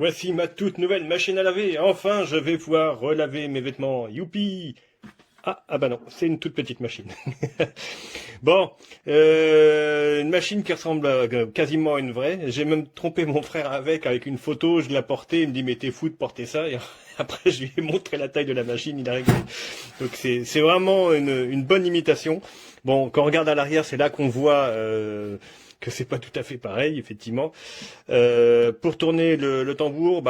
Voici ma toute nouvelle machine à laver. Enfin, je vais pouvoir relaver mes vêtements. Youpi! Ah bah non, c'est une toute petite machine. Bon, une machine qui ressemble quasiment à une vraie. J'ai même trompé mon frère avec une photo. Je l'ai porté. Il me dit mais t'es fou de porter ça. Et après, je lui ai montré la taille de la machine. Il a rigolé. Donc c'est vraiment une bonne imitation. Bon, quand on regarde à l'arrière, c'est là qu'on voit que c'est pas tout à fait pareil, effectivement. Pour tourner le tambour,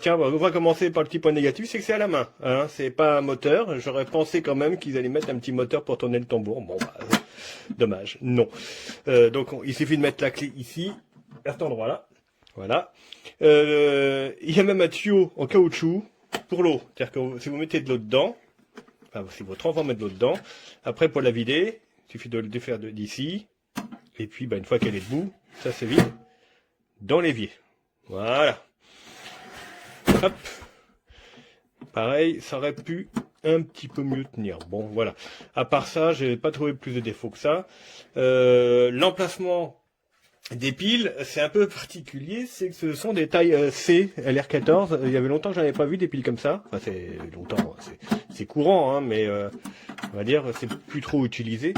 tiens, on va commencer par le petit point négatif, c'est que c'est à la main, hein, c'est pas un moteur. J'aurais pensé quand même qu'ils allaient mettre un petit moteur pour tourner le tambour. Bon, dommage, non. Donc il suffit de mettre la clé ici, à cet endroit-là. Voilà. Il y a même un tuyau en caoutchouc pour l'eau. C'est-à-dire que si vous mettez de l'eau dedans, enfin si votre enfant met de l'eau dedans, après pour la vider, il suffit de le défaire d'ici. Et puis, une fois qu'elle est debout, ça se vide dans l'évier. Voilà. Hop. Pareil, ça aurait pu un petit peu mieux tenir. Bon, voilà. À part ça, j'ai pas trouvé plus de défauts que ça. L'emplacement des piles, c'est un peu particulier. C'est que ce sont des tailles C, LR14. Il y avait longtemps que j'en avais pas vu des piles comme ça. Enfin, c'est longtemps, c'est courant, hein, mais on va dire, c'est plus trop utilisé.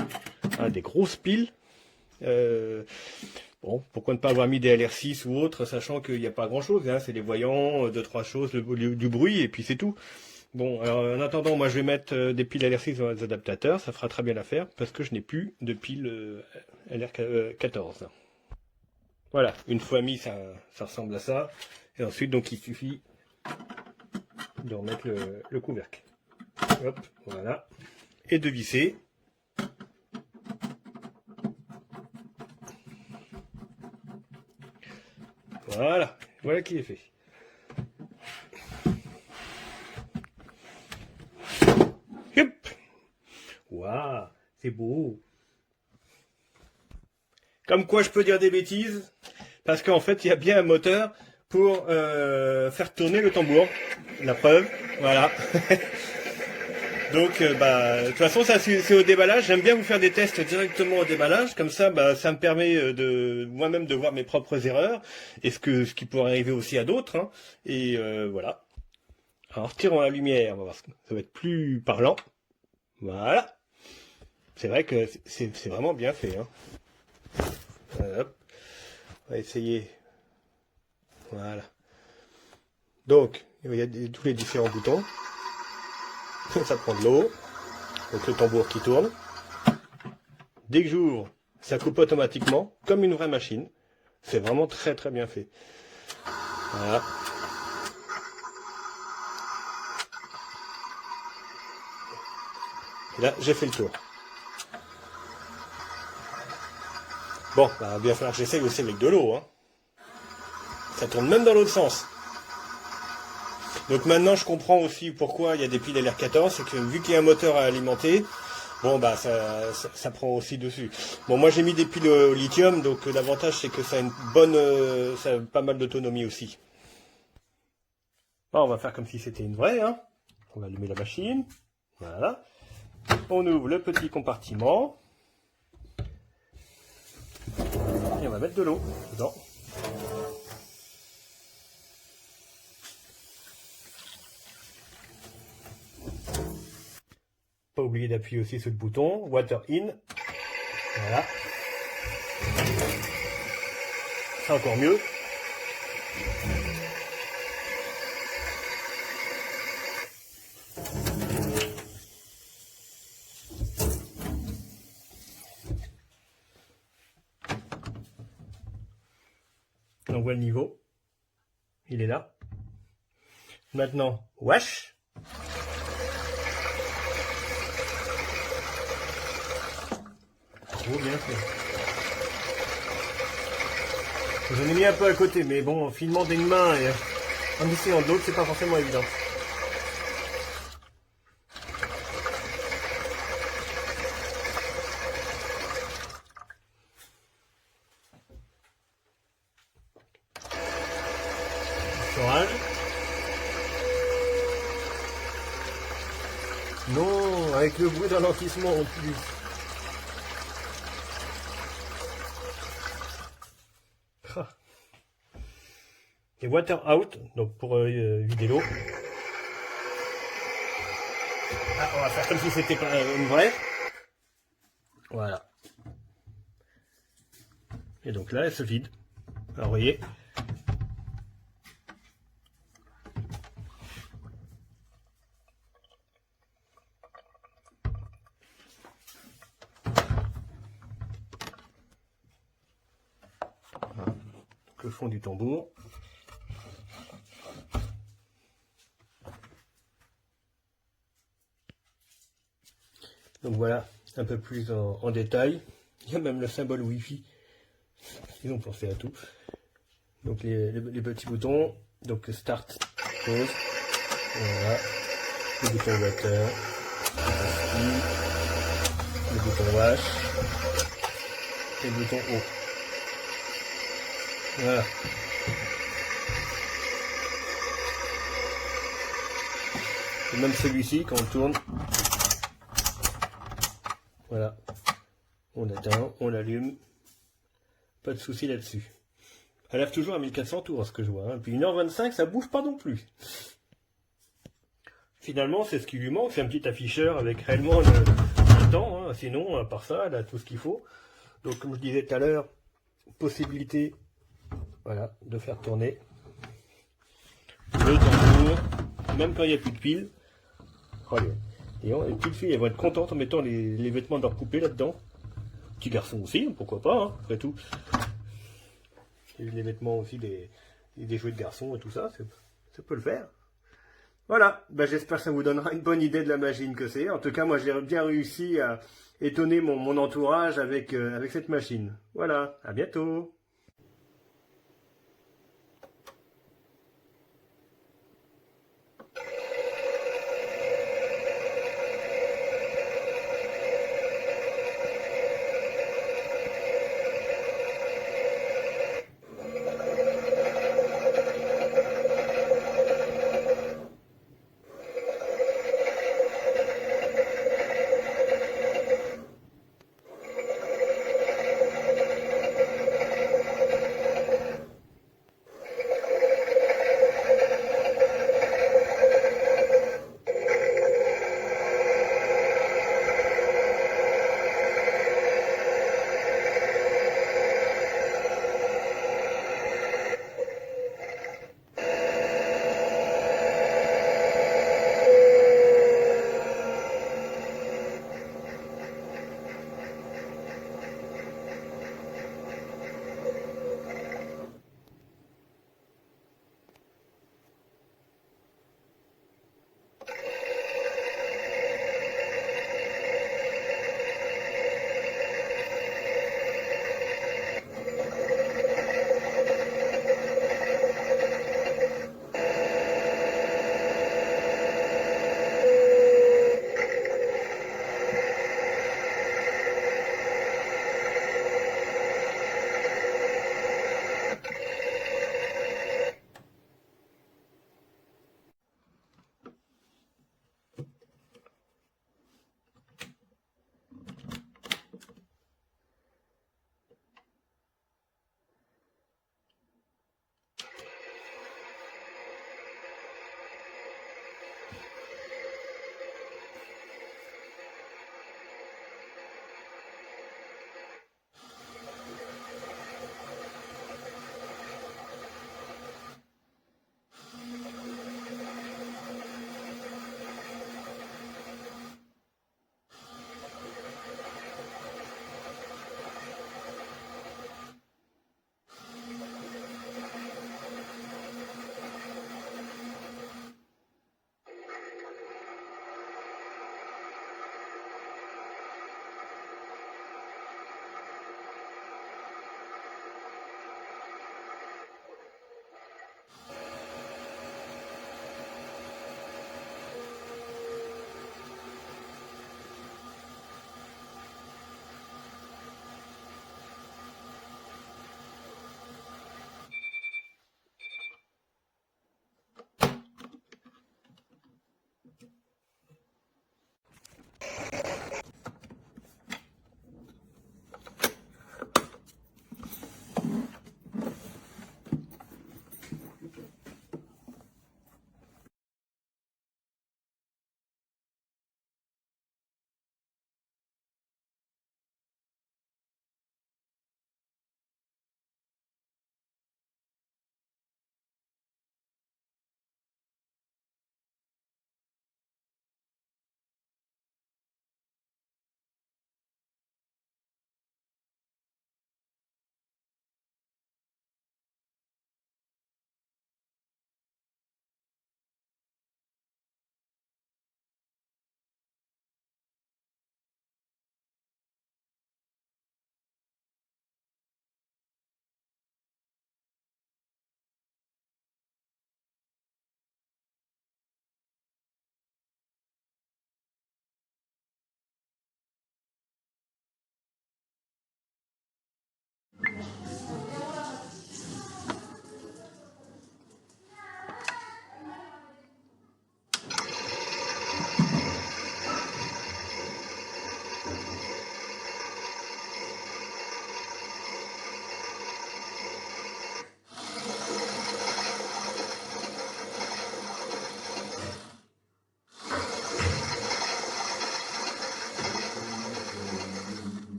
Ah, des grosses piles. Bon, pourquoi ne pas avoir mis des LR6 ou autres, sachant qu'il n'y a pas grand chose, hein, c'est des voyants, deux, trois choses, du bruit, et puis c'est tout. Bon, alors en attendant, moi je vais mettre des piles LR6 dans les adaptateurs, ça fera très bien l'affaire, parce que je n'ai plus de piles LR14. Voilà, une fois mis, ça ressemble à ça, et ensuite donc il suffit de remettre le couvercle. Hop, voilà, et de visser. Voilà qui est fait. Hop. Waouh, c'est beau. Comme quoi je peux dire des bêtises, parce qu'en fait il y a bien un moteur pour faire tourner le tambour. La preuve, voilà. Donc, de toute façon, ça c'est au déballage. J'aime bien vous faire des tests directement au déballage, comme ça, ça me permet de moi-même de voir mes propres erreurs et ce qui pourrait arriver aussi à d'autres. Hein. Et voilà. Alors, retirons la lumière, on va voir, ça va être plus parlant. Voilà. C'est vrai que c'est vraiment bien fait. Hein. Hop. On va essayer. Voilà. Donc, il y a tous les différents boutons. Ça prend de l'eau, donc le tambour qui tourne. Dès que j'ouvre, ça coupe automatiquement, comme une vraie machine. C'est vraiment très très bien fait. Voilà. Et là, j'ai fait le tour. Bon, il va bien falloir que j'essaye aussi avec de l'eau. Hein. Ça tourne même dans l'autre sens. Donc maintenant je comprends aussi pourquoi il y a des piles LR14, c'est que vu qu'il y a un moteur à alimenter, bon ça prend aussi dessus. Bon moi j'ai mis des piles au lithium, donc l'avantage c'est que ça a une bonne, ça a pas mal d'autonomie aussi. Bon, on va faire comme si c'était une vraie, hein. On va allumer la machine, voilà. On ouvre le petit compartiment. Et on va mettre de l'eau dedans. Pas oublier d'appuyer aussi sur le bouton Water In. Voilà. C'est encore mieux. On voit le niveau. Il est là. Maintenant, wash. Trop bien fait. J'en ai mis un peu à côté, mais bon, filement d'une main et en essayant d'autres, c'est pas forcément évident. Forage. Non, avec le bruit d'alentissement en plus. et water out, donc pour vider l'eau. Ah, on va faire comme si c'était pas une vraie. Voilà. Et donc là, elle se vide. Alors, vous voyez. Donc, le fond du tambour. Donc voilà, un peu plus en détail. Il y a même le symbole Wi-Fi. Ils ont pensé à tout. Donc les petits boutons. Donc start, pause. Voilà. Le bouton water. Le bouton wash. Et le bouton eau. Voilà. Et même celui-ci, quand on tourne. Voilà. On éteint, on l'allume. Pas de souci là-dessus. Elle lève toujours à 1400 tours, à ce que je vois. Hein. Puis 1h25, ça bouge pas non plus. Finalement, c'est ce qui lui manque. C'est un petit afficheur avec réellement le temps. Hein. Sinon, à part ça, elle a tout ce qu'il faut. Donc, comme je disais tout à l'heure, possibilité voilà, de faire tourner le tambour, même quand il n'y a plus de piles. Regardez. Et les petites filles, elles vont être contentes en mettant les vêtements de leur poupée là-dedans. Petits garçons aussi, pourquoi pas, hein, après tout. Et les vêtements aussi des jouets de garçons et tout ça, ça peut le faire. Voilà, ben, j'espère que ça vous donnera une bonne idée de la machine que c'est. En tout cas, moi j'ai bien réussi à étonner mon entourage avec cette machine. Voilà, à bientôt.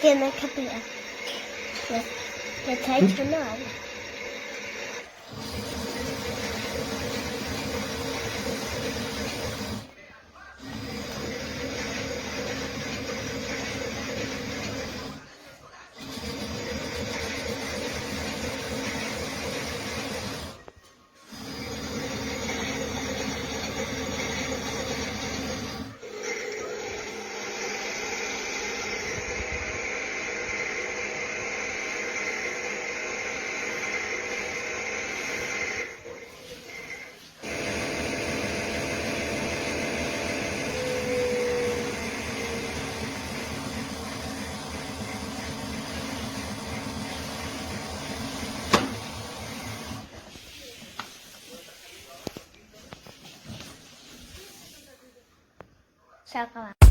Gene kapıya. Yeter şunu al. Şaka var.